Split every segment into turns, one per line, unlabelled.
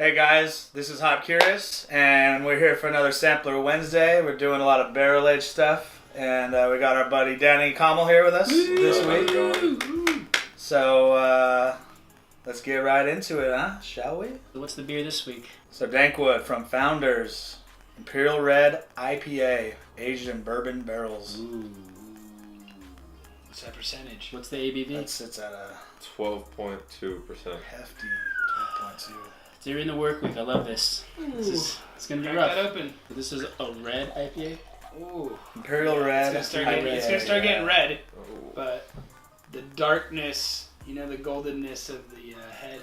Hey guys, this is HopCurious, and we're here for another Sampler Wednesday. We're doing a lot of barrel-aged stuff, and we got our buddy Danny Commel here with us this week. So let's get right into it, huh? Shall we?
What's the beer this week?
So DANKWOOD from Founders, Imperial Red IPA, aged in bourbon barrels.
Ooh.
What's that percentage?
What's the ABV?
That sits at a
12.2%.
hefty 12.2.
So you're in the work week. I love this. It's going to be
Crack
rough.
that open.
This is a red IPA.
Ooh.
Imperial Red
It's
IPA.
gonna start getting red,
Oh.
but the darkness, the goldenness of the head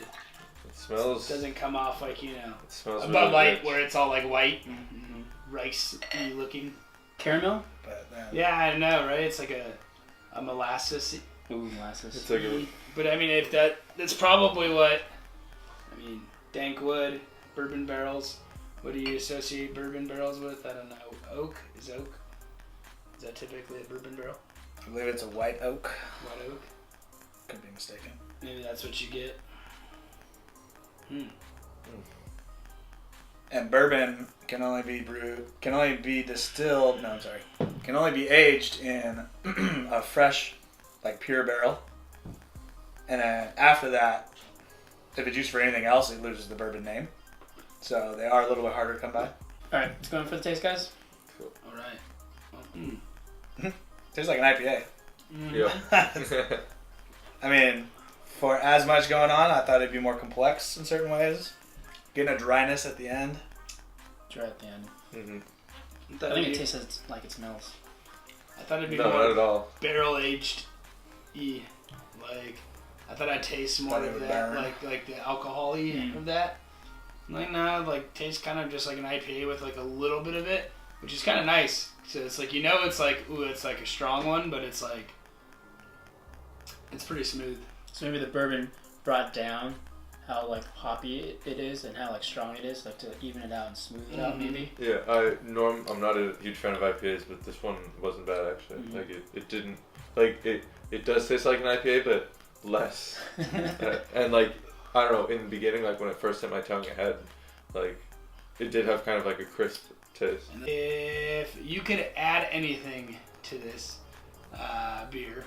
It smells.
doesn't come off like,
It smells
a
really
Bud Light
rich.
where it's all like white and rice-y looking.
Caramel?
But,
Yeah, I know, right? It's like a molasses.
Ooh, molasses.
It's like a,
But I mean, if that's probably what, DANKWOOD, bourbon barrels. What do you associate bourbon barrels with? I don't know. Oak? Is that typically a bourbon barrel?
I believe it's a white oak.
White oak?
Could be mistaken.
Maybe that's what you get.
And bourbon can only be aged in a fresh, like pure barrel. And then after that, if it's used for anything else, it loses the bourbon name. So they are a little bit harder to come by.
All right, let's go in for the taste, guys.
All right.
Tastes like an IPA.
yeah.
I mean, for as much going on, I thought it'd be more complex in certain ways. Getting a dryness at the end.
Dry at the end.
Mm-hmm.
I think it tastes like it smells.
I thought it'd be
No, not at
more
all.
barrel aged. Like, I thought I'd taste more
Thought it
of
would
that,
burn.
like the alcohol-y of that. Like, no, like tastes kind of just like an IPA with like a little bit of it, which is kind of nice. So it's like, it's like, ooh, it's like a strong one, but it's like, it's pretty smooth.
So maybe the bourbon brought down how like hoppy it is and how like strong it is, like to even it out and smooth it out maybe.
Yeah, I'm not a huge fan of IPAs, but this one wasn't bad actually.
Mm-hmm.
Like it didn't, like it does taste like an IPA, but less. And like, I don't know, in the beginning, like when it first hit my tongue, it had, like, it did have kind of like a crisp taste.
If you could add anything to this beer,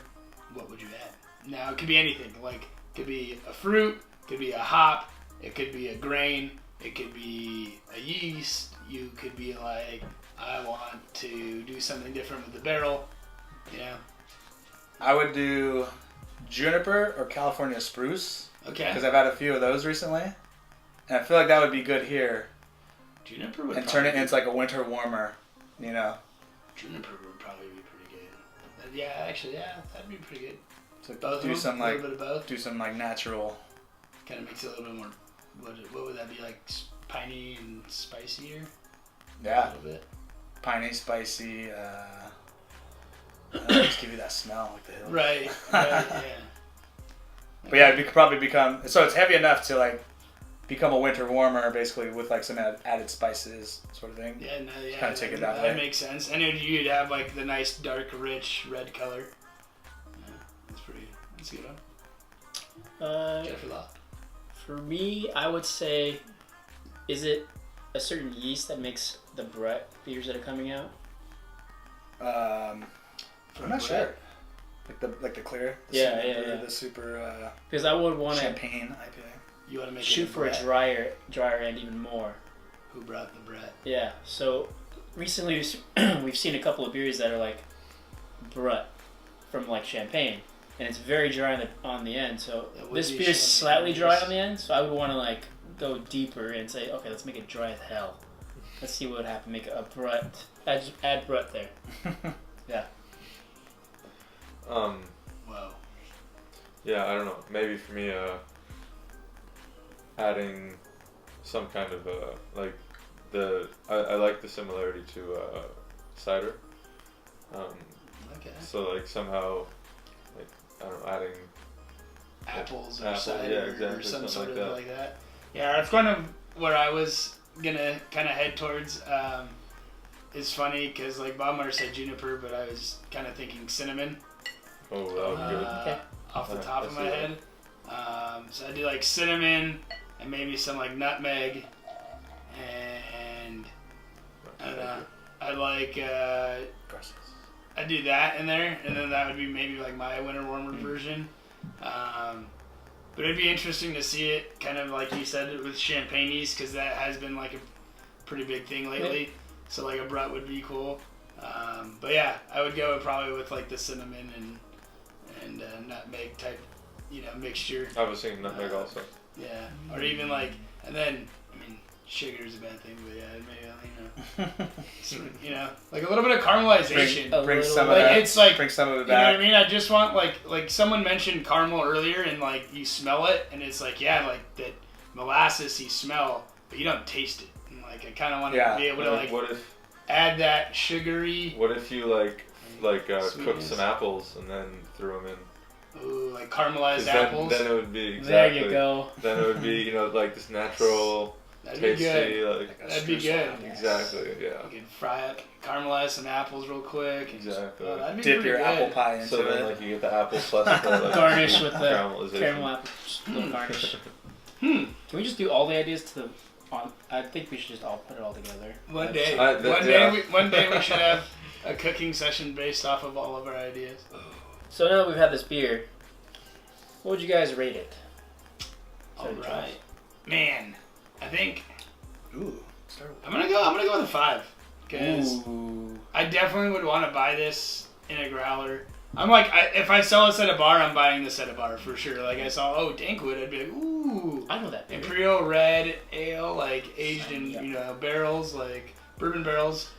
what would you add? Now, it could be anything. Like, it could be a fruit, it could be a hop, it could be a grain, it could be a yeast. You could be like, I want to do something different with the barrel. Yeah.
I would do juniper or California spruce.
Okay.
Because I've had a few of those recently. And I feel like that would be good here.
Juniper would
And turn it into like a winter warmer,
Juniper would probably be pretty good. Yeah, actually, that'd be pretty good.
So
Both
do
of them?
some
A
like
little bit of both?
do some like natural.
Kind of makes it a little bit more. What would that be like? Piney and spicier.
Yeah.
A little bit.
Piney, spicy. Just give you that smell like the hills.
Right. Yeah.
But yeah, it could probably become, so it's heavy enough to like become a winter warmer basically with like some added spices sort of thing.
Yeah. No. Yeah.
Kinda take it that way.
That makes sense. And you'd have like the nice dark, rich red color. Yeah, that's a good one. Jeffrey Law.
For me, I would say, is it a certain yeast that makes the Brett beers that are coming out?
I'm not sure. Like the clear. The
Yeah,
super,
yeah.
The super
Because I would want to
champagne IPA.
You want to make
shoot
it
for a drier end even more.
Who brought the Brett?
Yeah. So recently we've seen a couple of beers that are like Brett from like champagne, and it's very dry on the end. So
That would
this
be
beer is
champagne
slightly dry
beers.
on the end. So I would want to like go deeper and say, okay, let's make it dry as hell. Let's see what would happen. Make a Brett. Add Brett there. Yeah.
Wow.
Yeah, I don't know. Maybe for me, adding some kind of like I like the similarity to cider.
Okay.
So like somehow, like I don't know, adding
Apples or
Apple,
cider
yeah, exactly,
or some
something
sort
like
of
that.
like that. Yeah, that's kind of where I was gonna kind of head towards. It's funny because like Bob Mutter said juniper, but I was kind of thinking cinnamon.
Oh, that would be good.
Okay.
Off the
Yeah,
top
I
of
see
my
that.
head. So I do like cinnamon, and maybe some like nutmeg, and I don't know. I like I do that in there, and then that would be maybe like my winter warmer version. But it'd be interesting to see it kind of like you said with champagnes, because that has been like a pretty big thing lately. Yeah. So like a Brut would be cool. But yeah, I would go probably with like the cinnamon and nutmeg type, mixture.
I was thinking nutmeg also.
Yeah, or even like, and then sugar is a bad thing, but yeah, maybe like a little bit of caramelization.
Bring some of that.
It's like
bring some of it
back. You know
back.
what I mean? I just want like someone mentioned caramel earlier, and like you smell it, and it's like like that molasses you smell, but you don't taste it. And like I kind of want to be able to like
what if,
add that sugary.
What if you cooked some apples and then threw them in?
Ooh, like caramelized apples.
Then it would be exactly.
There you go.
Then it would be like this natural.
That'd
tasty,
be good.
like
that'd be good.
Exactly, yeah.
You could fry up, caramelize some apples real quick.
Exactly.
That'd be
Dip your
good.
apple pie into
so then,
it.
You get the apple plus the
garnish with the
caramelization.
caramel apple little garnish. Can we just do all the ideas to the? I think we should just all put it all together.
One day, one day we should have a cooking session based off of all of our ideas.
So now that we've had this beer, what would you guys rate it?
All right, man. I think.
Ooh.
I'm gonna go with a 5, because I definitely would want to buy this in a growler. I'm like, if I sell this at a bar, I'm buying this at a bar for sure. Like I saw, DANKWOOD, I'd be like, ooh.
I know that beer.
Imperial Red Ale, like aged in barrels, like bourbon barrels.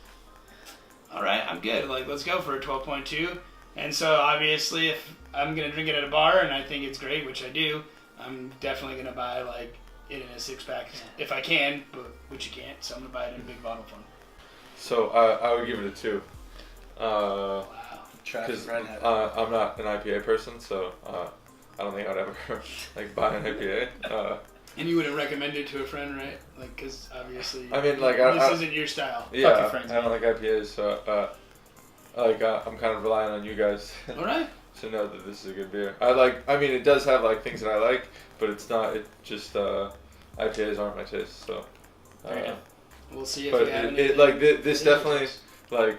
All right, I'm good. Like let's go for a 12.2. And so obviously, if I'm gonna drink it at a bar and I think it's great, which I do, I'm definitely gonna buy like it in a 6-pack if I can, but which you can't. So I'm gonna buy it in a big bottle form.
So I would give it a 2.
Wow.
Because I'm not an IPA person, so I don't think I'd ever buy an IPA.
And you wouldn't recommend it to a friend, right? Like, because obviously,
this
isn't your style.
Yeah,
Fuck your friends,
I don't like IPAs, so I'm kind of relying on you guys.
All right.
To know that this is a good beer. It does have things that I like, but it's not. It just IPAs aren't my taste. So.
We'll see if
but
you have
this definitely I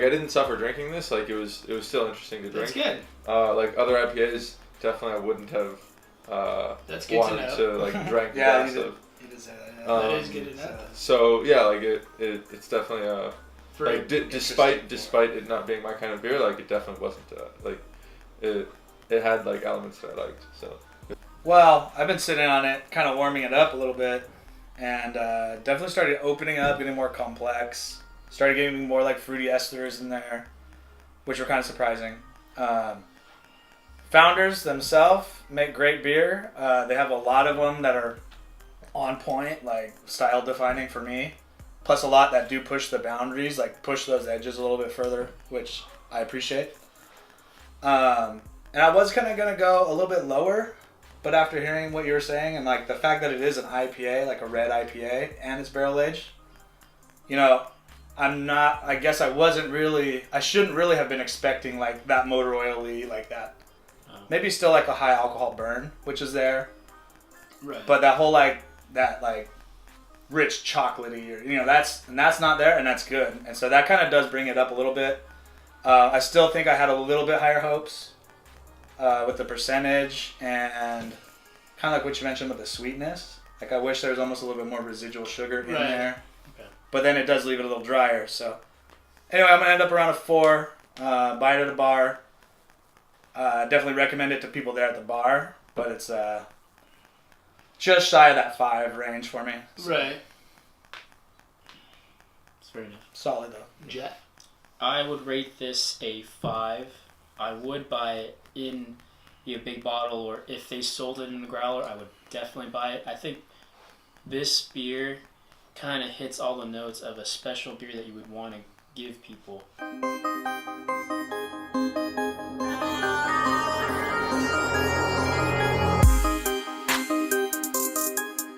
didn't suffer drinking this. It was still interesting to drink.
That's good.
Other IPAs, definitely I wouldn't have
That's good
wanted to drink the
yeah,
glass of.
You did say that.
That is good to know.
So yeah, it's definitely despite it not being my kind of beer, it definitely wasn't it had elements that I liked. So.
Well, I've been sitting on it, kind of warming it up a little bit, and definitely started opening up, getting more complex. Started getting more fruity esters in there, which were kind of surprising. Founders themselves make great beer. They have a lot of them that are on point, style defining for me. Plus a lot that do push the boundaries, push those edges a little bit further, which I appreciate. And I was kind of going to go a little bit lower, but after hearing what you were saying and the fact that it is an IPA, a red IPA, and it's barrel aged, I guess I shouldn't really have been expecting that motor oily that. Oh. Maybe still a high alcohol burn, which is there.
Right.
But that whole that rich chocolatey, or that's not there, and that's good. And so that kind of does bring it up a little bit. I still think I had a little bit higher hopes with the percentage and kind of what you mentioned with the sweetness. I wish there was almost a little bit more residual sugar in there. Okay. But then it does leave it a little drier. So anyway, I'm going to end up around a 4. Buy it at a bar. Definitely recommend it to people there at the bar. But it's just shy of that 5 range for me. So.
Right.
It's very nice.
Solid though.
Jet?
I would rate this a 5. I would buy it in a big bottle, or if they sold it in the growler, I would definitely buy it. I think this beer kind of hits all the notes of a special beer that you would want to give people.